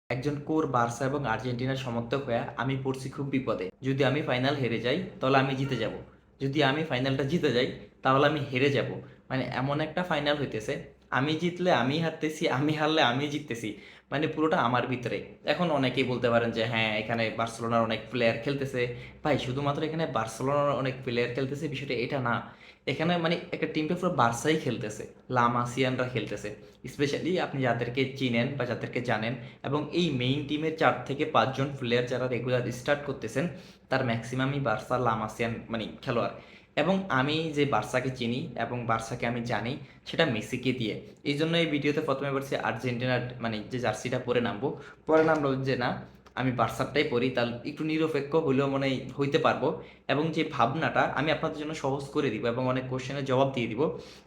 একজন core Barca এবং আর্জেন্টিনার সমর্থক হয়ে আমি পড়ছি খুব বিপদে। যদি আমি ফাইনাল হেরে যাই তাহলে আমি জিতে যাব, যদি আমি ফাইনালটা জিতে যাই তাহলে আমি হেরে যাব। মানে এমন একটা ফাইনাল হইতেছে, আমি জিতলে আমি হারতেছি, আমি হারলে আমি জিততেছি। মানে পুরোটা আমার ভিতরে। এখন অনেকেই বলতে পারেন যে হ্যাঁ, এখানে বার্সেলোনার অনেক প্লেয়ার খেলতেছে। ভাই, শুধুমাত্র এখানে বার্সেলোনার অনেক প্লেয়ার খেলতেছে বিষয়টা এটা না। এখানে মানে একটা টিমটা পুরো বার্সাই খেলতেছে, লামাসিয়ানরা খেলতেছে। স্পেশালি আপনি যাদেরকে চিনেন বা যাদেরকে জানেন, এবং এই মেইন টিমের 4 থেকে 5 জন প্লেয়ার যারা রেগুলার স্টার্ট করতেছেন, তার ম্যাক্সিমামই বার্সা লামাসিয়ান মানে খেলোয়াড়। এবং আমি যে বার্সাকে চিনি এবং বার্সাকে আমি জানি, সেটা মেসিকে দিয়ে। এই জন্য এই ভিডিওতে প্রথমে বলছি আর্জেন্টিনার মানে যে জার্সিটা পরে নামবো, পরে নামলো যে না, আমি বার্সারটাই পরি, তাহলে একটু নিরপেক্ষ হইলেও মনে হয় হইতে পারবো। এবং যে ভাবনাটা আমি আপনাদের জন্য সহজ করে দিব এবং অনেক কোশ্চেনের জবাব দিয়ে দিব,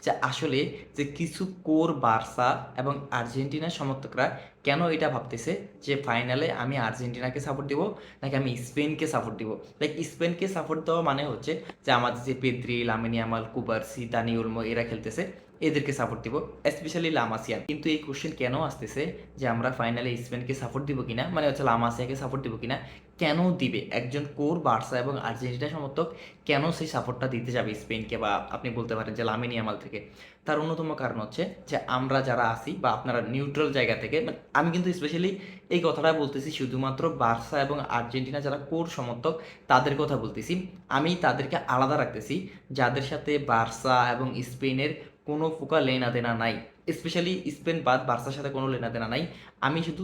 যে আসলে যে কিছু কোর বার্সা এবং আর্জেন্টিনার সমর্থকরা কেন এটা ভাবতেছে যে ফাইনালে আমি আর্জেন্টিনাকে সাপোর্ট দিব নাকি আমি স্পেনকে সাপোর্ট দিব। লাইক স্পেনকে সাপোর্ট দেওয়া মানে হচ্ছে যে আমাদের যে Pedri, Lamine Yamal, Cubarsi, Dani Olmo এরা খেলতেছে, এদেরকে সাপোর্ট দিব, স্পেশালি লামাসিয়ান। কিন্তু এই কোশ্চেন কেন আসতেছে যে আমরা ফাইনালে স্পেনকে সাপোর্ট দিব কিনা, মানে হচ্ছে লামাসিয়াকে সাপোর্ট দিব কিনা, কেন দিবে একজন কোর বার্সা এবং আর্জেন্টিনা সমর্থক, কেন সেই সাপোর্টটা দিতে যাবে স্পেনকে, বা আপনি বলতে পারেন যে লামিনী ইয়ামাল থেকে? তার অন্যতম কারণ হচ্ছে যে আমরা যারা আছি বা আপনারা নিউট্রাল জায়গা থেকে, মানে আমি কিন্তু স্পেশালি এই কথাটা বলতেছি শুধুমাত্র বার্সা এবং আর্জেন্টিনা যারা কোর সমর্থক তাদের কথা বলতেছি। আমি তাদেরকে আলাদা রাখতেছি, যাদের সাথে বার্সা এবং স্পেনের কোনো প্রকার লেনাদেনা নাই। স্পেশালি স্পেন বাদ বার্সার সাথে কোনো লেনাদেনা নাই। আমি শুধু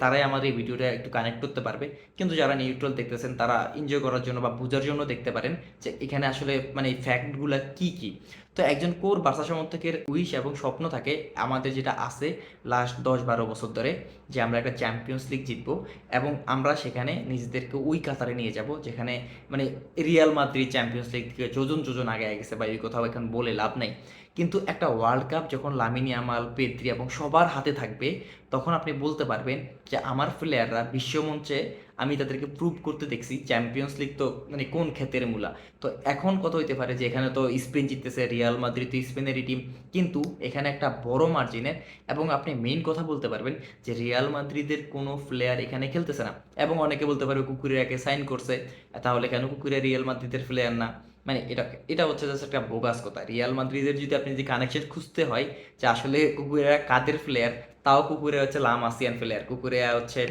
তারাই আমার এই ভিডিওটা একটু কানেক্ট করতে পারবে। কিন্তু যারা নিউট্রাল দেখতেছেন তারা এনজয় করার জন্য বা বোঝার জন্য দেখতে পারেন যে এখানে আসলে মানে ফ্যাক্টগুলো কি কি। তো একজন কোর বার্সা সমর্থকের উইশ এবং স্বপ্ন থাকে, আমাদের যেটা আছে লাস্ট 10-12 বছর ধরে, যে আমরা একটা চ্যাম্পিয়ন্স লিগ জিতবো এবং আমরা সেখানে নিজেদেরকে ওই কাতারে নিয়ে যাব যেখানে মানে রিয়াল মাদ্রিদ চ্যাম্পিয়ন্স লিগ থেকে যোজন যোজন আগে গেছে, বা এই কোথাও এখন বলে লাভ নাই। কিন্তু একটা ওয়ার্ল্ড কাপ যখন লামিনী ইয়ামাল, পেদ্রি এবং সবার হাতে থাকবে, তখন আপনি বলতে পারবেন যে আমার প্লেয়াররা বিশ্বমঞ্চে আমি তাদেরকে প্রুভ করতে দেখছি চ্যাম্পিয়ন্স লিগ তো মানে কোন ক্ষেতের মূলা। তো এখন কথা হইতে পারে যে এখানে তো স্পেন জিততেছে, রিয়াল মাদ্রিদ তো স্পেনেরই টিম, কিন্তু এখানে একটা বড় মার্জিনের, এবং আপনি মেইন কথা বলতে পারবেন যে রিয়াল মাদ্রিদের কোনো প্লেয়ার এখানে খেলতেছে না। এবং অনেকে বলতে পারবে কুকুরেরাকে সাইন করছে, তাহলে কেন কুকুরে রিয়াল মাদ্রিদের প্লেয়ার না? মানে এটা এটা হচ্ছে জাস্ট একটা বোগাস কথা। রিয়াল মাদ্রিদের যদি আপনি যদি কানেকশন খুঁজতে হয় যে আসলে কুকুরেরা কাদের প্লেয়ার, তাও কুকুরে হচ্ছে লামাসিয়ান প্লেয়ার, কুকুরে হচ্ছে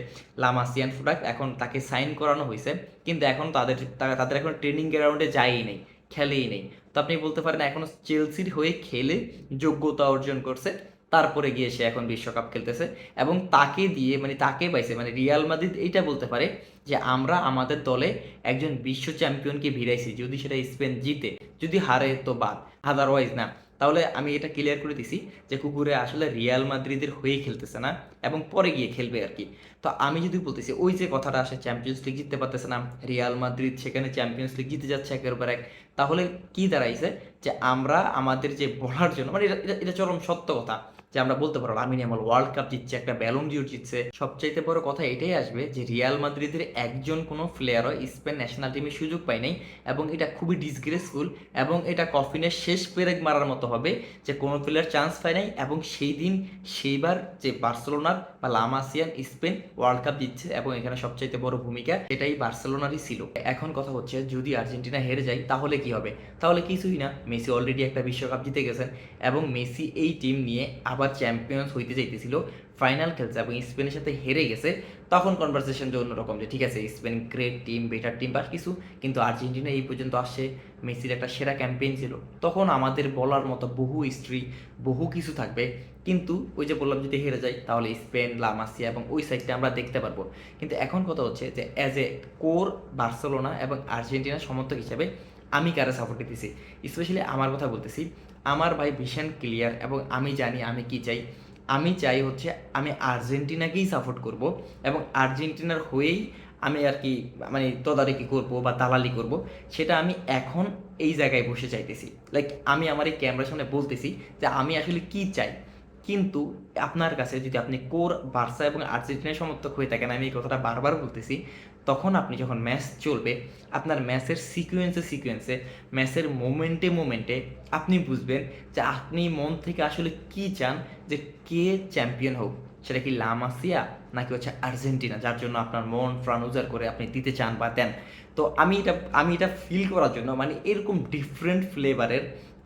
লামাসিয়ান প্রোডাক্ট। এখন তাকে সাইন করানো হয়েছে, কিন্তু এখন তাদের এখন ট্রেনিং গ্রাউন্ডে যায়ই নেই, খেলেই নেই। তো আপনি বলতে পারেন এখনো চেলসির হয়ে খেলে যোগ্যতা অর্জন করছে, তারপরে গিয়ে সে এখন বিশ্বকাপ খেলতেছে। এবং তাকে দিয়ে মানে তাকে পাইছে, মানে রিয়াল মাদ্রিদ এইটা বলতে পারে যে আমরা আমাদের দলে একজন বিশ্ব চ্যাম্পিয়নকে ভিড়াইছি, যদি সেটা স্পেন জিতে, যদি হারে তো বাদ, আদারওয়াইজ না। তাহলে আমি এটা ক্লিয়ার করে দিছি যে কুকুরে আসলে রিয়াল মাদ্রিদের হয়ে খেলতেছে না, এবং পরে গিয়ে খেলবে আর কি। তো আমি যদি বলতেছি ওই যে কথাটা আসে, চ্যাম্পিয়ন্স লিগ জিততে পারতেছে না, রিয়াল মাদ্রিদ সেখানে চ্যাম্পিয়ন্স লিগ জিতে যাচ্ছে একের পর এক, তাহলে কি দাঁড়াইছে যে আমরা আমাদের যে বলার জন্য মানে এটা এটা এটা চরম সত্য কথা, যে আমরা বলতে পারবো লামিন ইয়ামাল ওয়ার্ল্ড কাপ জিতছে, একটা ব্যালন ডিওর জিতছে। সবচাইতে বড় কথা এটাই আসবে যে রিয়াল মাদ্রিদের একজন কোনো প্লেয়ারও স্পেন ন্যাশনাল টিমে সুযোগ পায় নাই, এবং এটা খুবই ডিসগ্রেসফুল, এবং এটা কফিনের শেষ পেরেক মারার মতো হবে যে কোনো প্লেয়ার চান্স পায় নাই। এবং সেই দিন সেইবার যে বার্সেলোনার বা লামাসিয়ান স্পেন ওয়ার্ল্ড কাপ জিতছে, এবং এখানে সবচাইতে বড় ভূমিকা এটাই বার্সেলোনারই ছিল। এখন কথা হচ্ছে যদি আর্জেন্টিনা হেরে যায় তাহলে কি হবে? তাহলে কিছুই না, মেসি অলরেডি একটা বিশ্বকাপ জিতে গেছেন, এবং মেসি এই টিম নিয়ে আবার চ্যাম্পিয়ন্স হইতে যাইতেছিল, ফাইনাল খেলছে এবং স্পেনের সাথে হেরে গেছে। তখন কনভারসেশন যে অন্যরকম, যে ঠিক আছে Spain great team, better team বা কিছু, কিন্তু আর্জেন্টিনা এই পর্যন্ত আসছে, মেসির একটা সেরা ক্যাম্পেইন ছিল, তখন আমাদের বলার মতো বহু হিস্ট্রি, বহু কিছু থাকবে। কিন্তু ওই যে বললাম যদি হেরে যায় তাহলে স্পেন, লামাসিয়া এবং ওই সাইডটা আমরা দেখতে পারবো। কিন্তু এখন কথা হচ্ছে যে অ্যাজ এ কোর বার্সেলোনা এবং আর্জেন্টিনার সমর্থক হিসেবে আমি কারে সাপোর্ট দিতেছি, স্পেশালি আমার কথা বলতেছি। আমার ভাই ভীষণ ক্লিয়ার, এবং আমি জানি আমি কি চাই। আমি চাই হচ্ছে আমি আর্জেন্টিনাকেই সাপোর্ট করব, এবং আর্জেন্টিনার হয়েই আমি আর কি মানে তদারকি করব বা দালালি করব, সেটা আমি এখন এই জায়গায় বসে চাইতেছি। লাইক আমি আমার এই ক্যামেরার সামনে বলতেছি যে আমি আসলে কি চাই। কিন্তু আপনার কাছে যদি আপনি কোর বার্সা এবং আর্জেন্টিনার সমর্থক হয়ে থাকেন, আমি এই কথাটা বারবার বলতেছি, তখন আপনি যখন ম্যাচ চলবে, আপনার ম্যাচের সিকুয়েন্সে ম্যাচের মোমেন্টে আপনি বুঝবেন যে আপনি মন থেকে আসলে কি চান, যে কে চ্যাম্পিয়ন হোক। সেটা কি লা মাসিয়া নাকি হচ্ছে আর্জেন্টিনা, যার জন্য আপনার মন প্রাণ উজাড় করে আপনি দিতে চান বা দেন। তো আমি এটা ফিল করার জন্য, মানে এরকম ডিফারেন্ট ফ্লেভারের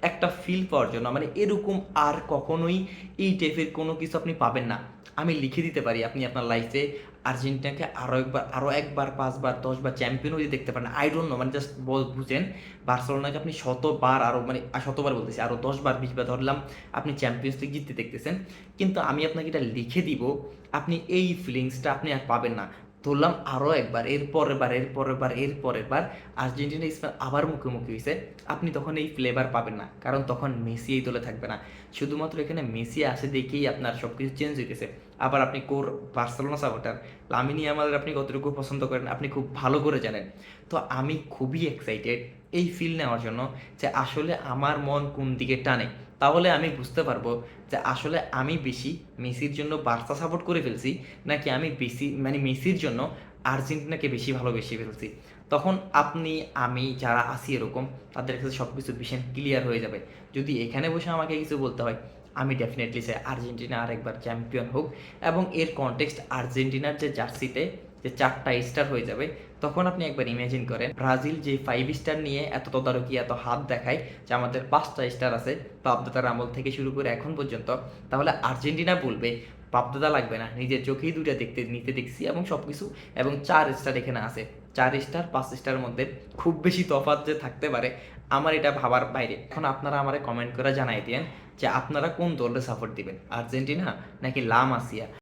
একটা ফিল পাওয়ার জন্য, মানে এরকম আর কখনোই এই টাইপের কোনো কিছু আপনি পাবেন না। আমি লিখে দিতে পারি আপনি আপনার লাইফে আর্জেন্টিনাকে আরও একবার 5 বার 10 বার চ্যাম্পিয়ন হয়ে দেখতে পারেন। আই ডোন্ট নো, মানে জাস্ট বুঝেন বার্সেলোনাকে আপনি শতবার, আরও মানে শতবার বলতেছি, আরও 10 বার 20 বার ধরলাম আপনি চ্যাম্পিয়ন্স লিগ জিততে দেখতেছেন, কিন্তু আমি আপনাকে এটা লিখে দিব, আপনি এই ফিলিংসটা আপনি আর পাবেন না। ধরলাম আরও একবার, এর পরের বার আর্জেন্টিনা স্পেন আবার মুখোমুখি হয়েছে, আপনি তখন এই ফ্লেভার পাবেন না, কারণ তখন মেসি এই দলে থাকবে না। শুধুমাত্র এখানে মেসি আসে দেখেই আপনার সব কিছু চেঞ্জ হইতেছে। আবার আপনি বার্সেলোনা সাপোর্টার, লামিন ইয়ামালের আপনি কতটুকু পছন্দ করেন আপনি খুব ভালো করে জানেন। তো আমি খুবই এক্সাইটেড এই ফিল নেওয়ার জন্য যে আসলে আমার মন কোন দিকে টানে। তাহলে আমি বুঝতে পারবো যে আসলে আমি বেশি মেসির জন্য বার্সা সাপোর্ট করে ফেলছি, নাকি আমি বেশি মানে মেসির জন্য আর্জেন্টিনাকে বেশি ভালোবেসে ফেলছি। তখন আপনি, আমি যারা আছি এরকম, তাদের কাছে সব কিছু ভীষণ ক্লিয়ার হয়ে যাবে। যদি এখানে বসে আমাকে কিছু বলতে হয়, আমি ডেফিনেটলি চাই আর্জেন্টিনা আরেকবার চ্যাম্পিয়ন হোক, এবং এর কনটেক্সট আর্জেন্টিনার যে জার্সিতে যে 4টা স্টার হয়ে যাবে, তখন আপনি একবার ইমাজিন করেন ব্রাজিল যে 5 স্টার নিয়ে এত তদারকি এত হাত দেখায় যে আমাদের 5টা স্টার আছে বাপদাদার আমল থেকে শুরু করে এখন পর্যন্ত, তাহলে আর্জেন্টিনা বলবে বাপদাদা লাগবে না, নিজের চোখেই দুইটা নিতে দেখছি এবং সব কিছু, এবং 4 স্টার এখানে আছে। 4 স্টার 5 স্টারের মধ্যে খুব বেশি তফাৎ যে থাকতে পারে আমার এটা ভাবার বাইরে। এখন আপনারা আমারে কমেন্ট করে জানাই দিয়েন যে আপনারা কোন দলে সাপোর্ট দিবেন, আর্জেন্টিনা নাকি লা মাসিয়া।